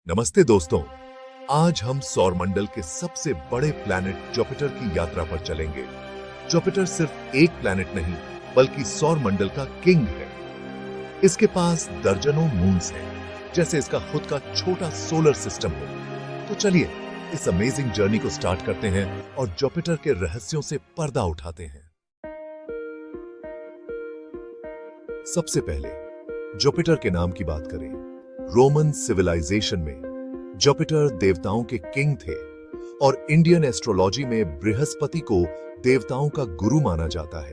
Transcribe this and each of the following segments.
नमस्ते दोस्तों। आज हम सौरमंडल के सबसे बड़े प्लैनेट जुपिटर की यात्रा पर चलेंगे। जुपिटर सिर्फ एक प्लैनेट नहीं बल्कि सौरमंडल का किंग है। इसके पास दर्जनों मून्स हैं, जैसे इसका खुद का छोटा सोलर सिस्टम हो। तो चलिए इस अमेजिंग जर्नी को स्टार्ट करते हैं और जुपिटर के रहस्यों से पर्दा उठाते हैं। सबसे पहले जुपिटर के नाम की बात करें। रोमन सिविलाइजेशन में जुपिटर देवताओं के किंग थे और इंडियन एस्ट्रोलॉजी में बृहस्पति को देवताओं का गुरु माना जाता है।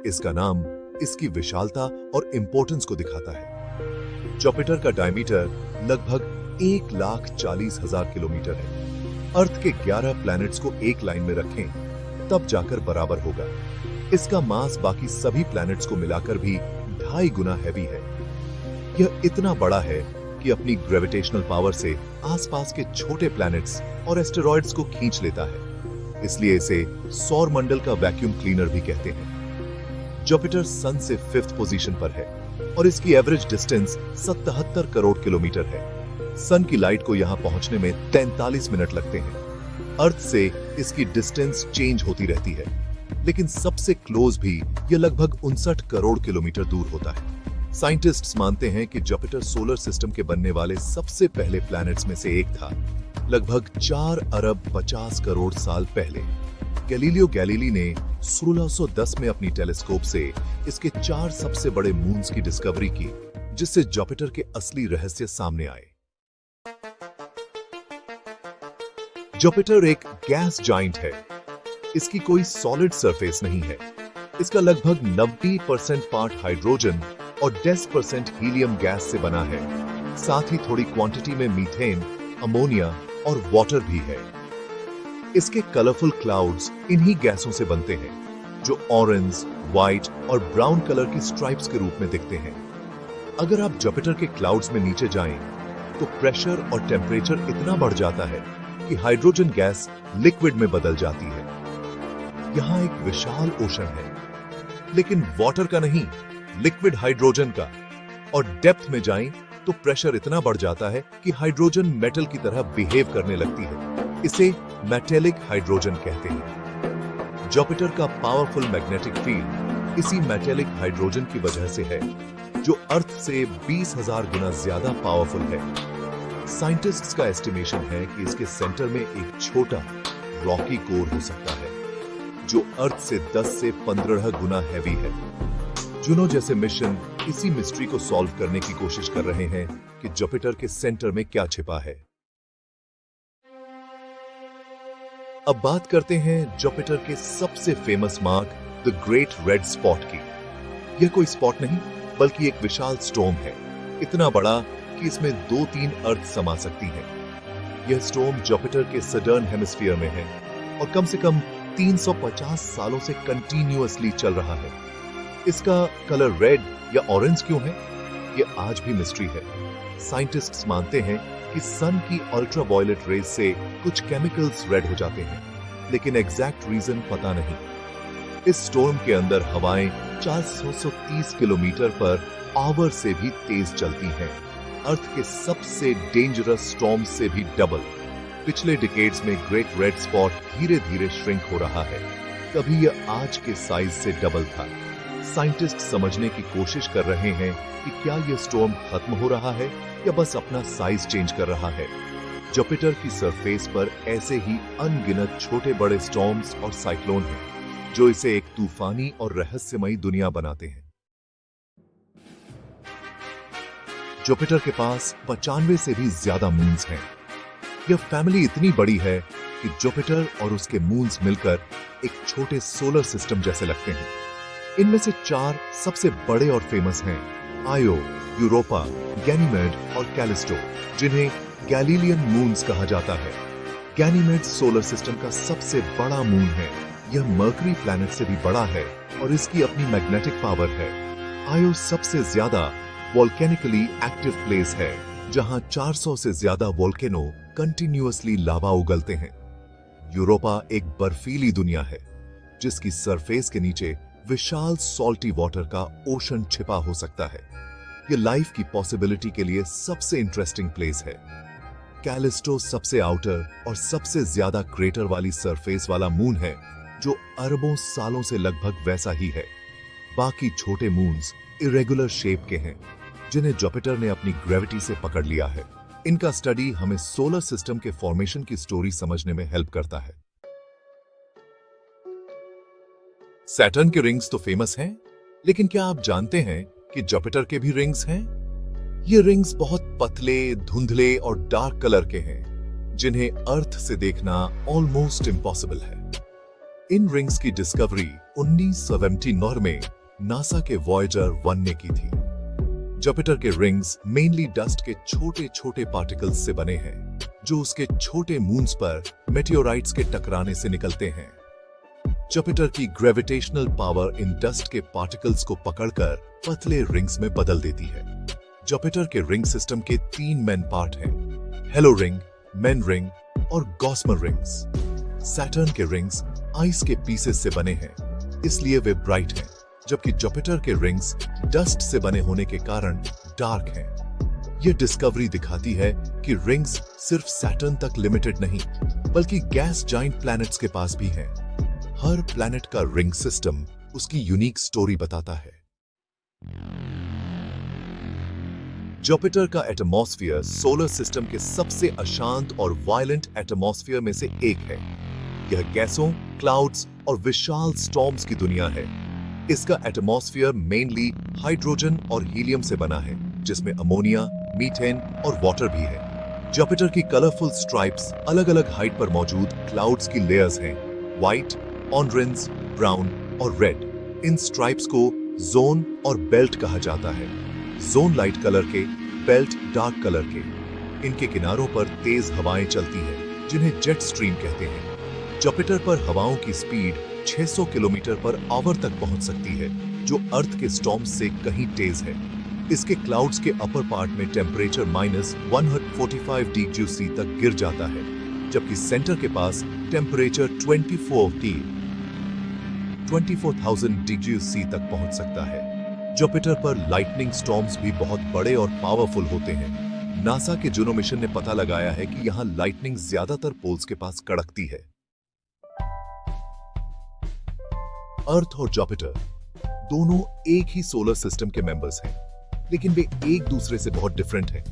इसका नाम इसकी विशालता और इंपॉर्टेंस को दिखाता है। जुपिटर का डायमीटर लगभग 1,40,000 किलोमीटर है। अर्थ के 11 प्लैनेट्स को एक लाइन में रखें तब जाकर बराबर होगा। इसका मास बाकी सभी प्लैनेट्स को मिलाकर भी 2.5 गुना हैवी है। यह इतना बड़ा है कि अपनी ग्रेविटेशनल पावर से आसपास के छोटे प्लैनेट्स और एस्टेरॉइड्स को खींच लेता है। इसलिए इसे सौरमंडल का वैक्यूम क्लीनर भी कहते हैं। जुपिटर सन से 5th पोजीशन पर है और इसकी एवरेज डिस्टेंस 77 करोड़ किलोमीटर है। सन की लाइट को यहां पहुंचने में 43 मिनट लगते हैं। अर्थ से इसकी डिस्टेंस चेंज होती रहती है, लेकिन सबसे क्लोज भी यह लगभग 59 करोड़ किलोमीटर दूर होता है। साइंटिस्ट्स मानते हैं कि जुपिटर सोलर सिस्टम के बनने वाले सबसे पहले प्लैनेट्स में से एक था, लगभग 4 अरब 50 करोड़ साल पहले। गैलीलियो गैलीली ने 1610 में अपनी टेलीस्कोप से इसके 4 सबसे बड़े मून्स की डिस्कवरी की, जिससे जुपिटर के असली रहस्य सामने आए। जुपिटर एक गैस जाइंट है। इसकी कोई सॉलिड सरफेस नहीं है। इसका लगभग 90% पार्ट हाइड्रोजन और 10% हीलियम गैस से बना है। साथ ही थोड़ी क्वांटिटी में मीथेन, अमोनिया और वाटर भी है। इसके कलरफुल क्लाउड्स इन्हीं गैसों से बनते हैं, जो ऑरेंज, व्हाइट और ब्राउन कलर की स्ट्राइप्स के रूप में दिखते हैं। अगर आप जुपिटर के क्लाउड्स में नीचे जाएं, तो प्रेशर और टेम्परेचर इतना बढ़ जाता है कि हाइड्रोजन गैस लिक्विड में बदल जाती है। यहां एक विशाल ओशन है, लेकिन वाटर का नहीं, लिक्विड हाइड्रोजन का। और डेप्थ में जाएं तो प्रेशर इतना बढ़ जाता है कि हाइड्रोजन मेटल की तरह बिहेव करने लगती है। इसे मेटेलिक हाइड्रोजन कहते हैं। जुपिटर का पावरफुल मैग्नेटिक फील्ड इसी मेटेलिक हाइड्रोजन की वजह से है, जो अर्थ से 20,000 गुना ज्यादा पावरफुल है। साइंटिस्ट्स का एस्टिमेशन है कि इसके सेंटर में एक छोटा रॉकी कोर हो सकता है, जो अर्थ से 10 से 15 गुना हैवी है। जुनो जैसे मिशन इसी मिस्ट्री को सॉल्व करने की कोशिश कर रहे हैं कि जुपिटर के सेंटर में क्या छिपा है। अब बात करते हैं जुपिटर के सबसे famous mark the great red spot की। यह कोई स्पॉट नहीं बल्कि एक विशाल स्टॉर्म है, इतना बड़ा कि इसमें 2-3 अर्थ समा सकती हैं। यह स्टॉर्म जुपिटर के सदर्न हेमिस्फीयर में है और कम से कम 350 सालों से कंटिन्यूअसली चल रहा है। इसका कलर रेड या ऑरेंज क्यों है, यह आज भी मिस्ट्री है। साइंटिस्ट्स मानते हैं कि सन की अल्ट्रावायलेट रेज से कुछ केमिकल्स रेड हो जाते हैं, लेकिन एग्जैक्ट रीजन पता नहीं। इस स्टॉर्म के अंदर हवाएं 430 किलोमीटर पर आवर से भी तेज चलती हैं, अर्थ के सबसे डेंजरस स्टॉर्म से भी डबल। पिछले डिकेड्स में ग्रेट रेड स्पॉट धीरे धीरे श्रिंक हो रहा है। कभी यह आज के साइज से डबल था। साइंटिस्ट समझने की कोशिश कर रहे हैं कि क्या यह स्टॉर्म खत्म हो रहा है या बस अपना साइज चेंज कर रहा है। जुपिटर की सरफेस पर ऐसे ही अनगिनत छोटे बड़े स्टॉर्म्स और साइक्लोन हैं, जो इसे एक तूफानी और रहस्यमयी दुनिया बनाते हैं। जुपिटर के पास 95 से भी ज्यादा मून्स हैं। यह फैमिली इतनी बड़ी है कि जुपिटर और उसके मून्स मिलकर एक छोटे सोलर सिस्टम जैसे लगते हैं। इनमें से 4 सबसे बड़े और फेमस हैं: आयो, यूरोपा, गैनीमेड और कैलिस्टो, जिन्हें गैलीलियन मून्स कहा जाता है। गैनीमेड सोलर सिस्टम का सबसे बड़ा मून है। यह मर्करी प्लैनेट से भी बड़ा है और इसकी अपनी मैग्नेटिक पावर है। आयो सबसे ज्यादा वोल्केनिकली एक्टिव प्लेस है, जहां 400 से ज्यादा वोल्केनो कंटिन्यूअसली लावा उगलते हैं। यूरोपा एक बर्फीली दुनिया है, जिसकी सरफेस के नीचे विशाल सॉल्टी वाटर का ओशन छिपा हो सकता है। यह लाइफ की पॉसिबिलिटी के लिए सबसे इंटरेस्टिंग प्लेस है। कैलिस्टो सबसे आउटर और सबसे ज्यादा क्रेटर वाली सरफेस वाला मून है, जो अरबों सालों से लगभग वैसा ही है। बाकी छोटे मून्स इरेगुलर शेप के हैं, जिन्हें जुपिटर ने अपनी ग्रेविटी से पकड़ लिया है। इनका स्टडी हमें सोलर सिस्टम के फॉर्मेशन की स्टोरी समझने में हेल्प करता है। सैटर्न के रिंग्स तो फेमस हैं, लेकिन क्या आप जानते हैं कि जुपिटर के भी रिंग्स हैं? ये रिंग्स बहुत पतले, धुंधले और डार्क कलर के हैं, जिन्हें अर्थ से देखना ऑलमोस्ट इम्पॉसिबल है। इन रिंग्स की डिस्कवरी 1979 में नासा के वॉयेजर 1 ने की थी। जुपिटर के रिंग्स मेनली डस्ट के छोटे छोटे पार्टिकल्स से बने हैं, जो उसके छोटे मून्स पर मेटेओराइट्स के टकराने से निकलते हैं। जुपिटर की ग्रेविटेशनल पावर इन डस्ट के पार्टिकल्स को पकड़कर पतले रिंग्स में बदल देती है। जुपिटर के रिंग सिस्टम के 3 मेन पार्ट हैं: हेलो रिंग, मेन रिंग और गॉसमर रिंग्स। सैटर्न के रिंग्स आइस के पीसेस से बने हैं, इसलिए वे ब्राइट हैं, जबकि जुपिटर के रिंग्स डस्ट से बने होने के कारण डार्क हैं। यह डिस्कवरी दिखाती है कि रिंग्स सिर्फ सैटर्न तक लिमिटेड नहीं, बल्कि गैस जाइंट प्लैनेट्स के पास भी हैं। हर प्लैनेट का रिंग सिस्टम उसकी यूनिक स्टोरी बताता है। जुपिटर का एटमॉस्फेयर सोलर सिस्टम के सबसे अशांत और वायलेंट एटमॉस्फेयर में से एक है। यह गैसों, क्लाउड्स और विशाल स्टॉर्म्स की दुनिया है। इसका एटमॉस्फेयर मेनली हाइड्रोजन और हीलियम से बना है, जिसमें अमोनिया, मीथेन और वाटर भी है। जुपिटर की कलरफुल स्ट्राइप्स अलग अलग हाइट पर मौजूद क्लाउड्स की लेयर्स हैं: व्हाइट, ऑरेंज, ब्राउन और रेड। इन स्ट्राइप्स को जोन और बेल्ट कहा जाता है। जोन लाइट कलर के, बेल्ट डार्क कलर के। इनके किनारों पर तेज हवाएं चलती हैं, जिन्हें जेट स्ट्रीम कहते हैं। जुपिटर पर हवाओं की स्पीड 600 किलोमीटर पर आवर तक पहुंच सकती है, जो अर्थ के स्टॉर्म्स से कहीं तेज है। इसके क्लाउड्स के अपर पार्ट में टेम्परेचर -145 डिग्री C तक गिर जाता है, जबकि सेंटर के पास टेम्परेचर 24,000 डिग्री C तक पहुंच सकता है। जुपिटर पर लाइटनिंग स्टॉर्म्स भी बहुत बड़े और पावरफुल होते हैं। नासा के जूनो मिशन ने पता लगाया है कि यहां लाइटनिंग ज्यादातर पोल्स के पास कड़कती है। अर्थ और जुपिटर दोनों एक ही सोलर सिस्टम के मेंबर्स हैं, लेकिन वे एक दूसरे से बहुत डिफरेंट हैं।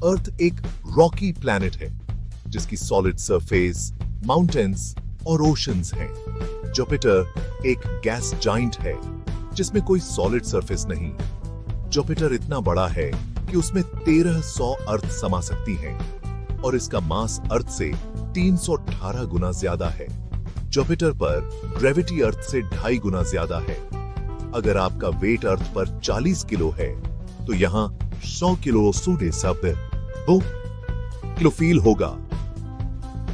अर्थ एक रॉकी प्लैनेट है, जिसकी सॉलिड सरफेस, माउंटेन्स और ओशंस हैं। जुपिटर एक गैस जाइंट है, जिसमें कोई सॉलिड सरफेस नहीं। जुपिटर इतना बड़ा है कि उसमें 1300 अर्थ समा सकती हैं, और इसका मास अर्थ से 318 गुना ज्यादा है। जुपिटर पर ग्रेविटी अर्थ से 2.5 गुना ज्यादा है। अगर आपका वेट अर्थ पर 40 किलो है, तो यहाँ 100 किलो सूटे सब 2 किलो फील होगा।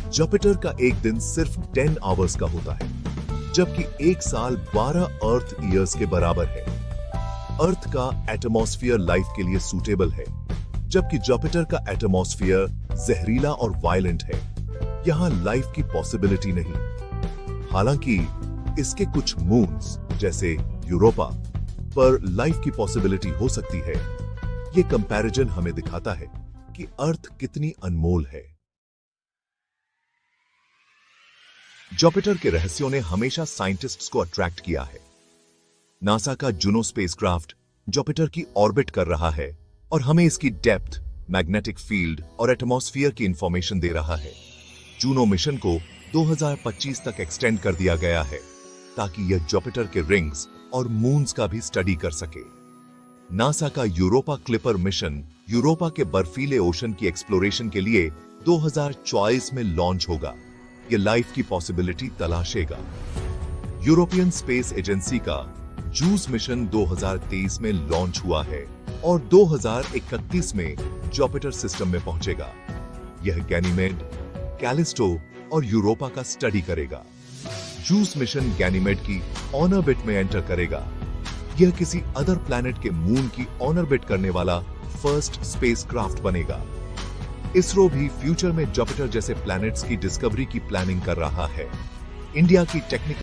जुपिटर का एक दिन सिर्फ 10 आवर्स का होता है, जबकि एक साल 12 अर्थ ईयर्स के बराबर है। अर्थ का एटमॉस्फेयर लाइफ के लिए सूटेबल है, जबकि जुपिटर का एटमॉस्फेयर जहरीला और वायलेंट है। यहां लाइफ की पॉसिबिलिटी नहीं। हालांकि इसके कुछ मून्स जैसे यूरोपा पर लाइफ की पॉसिबिलिटी हो सकती है। यह कंपैरिजन हमें दिखाता है कि अर्थ कितनी अनमोल है। जुपिटर के रहस्यों ने हमेशा साइंटिस्ट्स को अट्रैक्ट किया है। नासा का जूनो स्पेसक्राफ्ट जुपिटर की ऑर्बिट कर रहा है और हमें इसकी डेप्थ, मैग्नेटिक फील्ड और एटमॉस्फेयर की इंफॉर्मेशन दे रहा है। जूनो मिशन को 2025 तक एक्सटेंड कर दिया गया है, ताकि यह जुपिटर के रिंग्स और मून्स का भी स्टडी कर सके। नासा का यूरोपा क्लिपर मिशन यूरोपा के बर्फीले ओशन की एक्सप्लोरेशन के लिए 2024 में लॉन्च होगा। यह लाइफ की पॉसिबिलिटी तलाशेगा। यूरोपियन स्पेस एजेंसी का जूस मिशन 2023 में लॉन्च हुआ है और 2031 में जुपिटर सिस्टम में पहुंचेगा। यह गैनीमेड, कैलिस्टो और यूरोपा का स्टडी करेगा। जूस मिशन गैनीमेड की ऑर्बिट में एंटर करेगा। यह किसी अदर प्लैनेट के मून की ऑर्बिट करने वाला फर्स्ट स्पेसक्राफ्ट बनेगा। इसरो भी फ्यूचर में जुपिटर जैसे प्लैनेट्स की डिस्कवरी की प्लानिंग कर रहा है। इंडिया की टेक्निकल